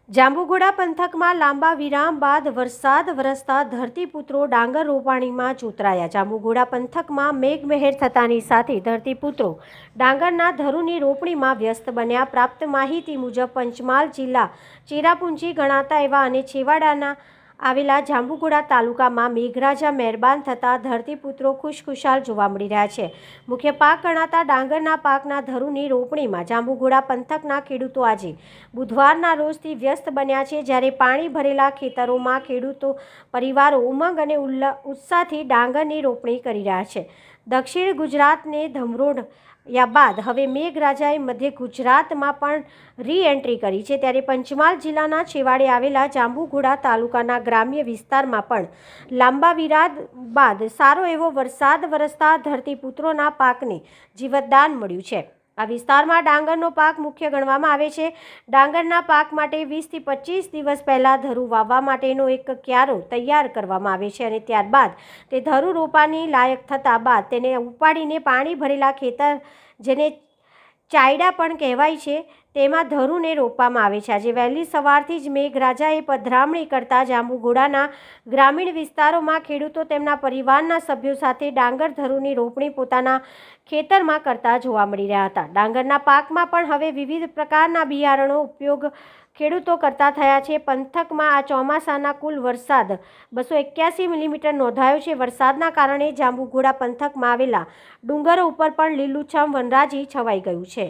જાંબુઘોડા પંથકમાં લાંબા વિરામ બાદ વરસાદ વરસતા ધરતીપુત્રો ડાંગર રોપાણીમાં જોતરાયા। જાંબુઘોડા પંથકમાં મેઘમહેર થતાની સાથે ધરતીપુત્રો ડાંગરના ધરુની રોપણીમાં વ્યસ્ત બન્યા। પ્રાપ્ત માહિતી મુજબ પંચમહાલ જિલ્લા ચેરાપુંજી ગણાતા એવા અને છેવાડાના આવેલા જાંબુઘોડા તાલુકામાં મેઘરાજા મહેરબાન થતાં ધરતીપુત્રો ખુશખુશાલ જોવા મળી રહ્યા છે। મુખ્ય પાક ગણાતા ડાંગરના પાકના ધરુની રોપણીમાં જાંબુઘોડા પંથકના ખેડૂતો આજે બુધવારના રોજથી વ્યસ્ત બન્યા છે। જ્યારે પાણી ભરેલા ખેતરોમાં ખેડૂતો પરિવારો ઉમંગ અને ઉત્સાહથી ડાંગરની રોપણી કરી રહ્યા છે। દક્ષિણ ગુજરાતને ધમરોળ્યા બાદ હવે મેઘરાજાએ મધ્ય ગુજરાતમાં પણ રીએન્ટ્રી કરી છે। ત્યારે પંચમહાલ જિલ્લાના છેવાડે આવેલા જાંબુઘોડા તાલુકાના ગ્રામ્ય વિસ્તારમાં પણ લાંબા વિરામ બાદ સારો એવો વરસાદ વરસતા ધરતીપુત્રોના પાકને જીવતદાન મળ્યું છે। આ વિસ્તારમાં ડાંગરનો પાક મુખ્ય ગણવામાં આવે છે। ડાંગરના પાક માટે 20 થી 25 દિવસ પહેલાં ધરું વાવવા માટેનો એક ક્યારો તૈયાર કરવામાં આવે છે અને ત્યારબાદ તે ધરું રોપાની લાયક થતાં બાદ તેને ઉપાડીને પાણી ભરેલા ખેતર જેને ચાયડા પણ કહેવાય છે તેમાં ધરુને રોપવામાં આવે છે। આજે વહેલી સવારથી જ મેઘરાજાએ પધરામણી કરતા જાંબુઘોડાના ગ્રામીણ વિસ્તારોમાં ખેડૂતો તેમના પરિવારના સભ્યો સાથે ડાંગર ધરુની રોપણી પોતાના ખેતરમાં કરતા જોવા મળી રહ્યા હતા। ડાંગરના પાકમાં પણ હવે વિવિધ પ્રકારના બિયારણો ઉપયોગ ખેડૂતો કરતા થયા છે। પંથકમાં આ ચોમાસાના કુલ વરસાદ 281 મિલીમીટર નોંધાયો છે। વરસાદના કારણે જાંબુઘોડા પંથકમાં આવેલા ડુંગરો ઉપર પણ લીલુંછમ વનરાજી છવાઈ ગયું છે।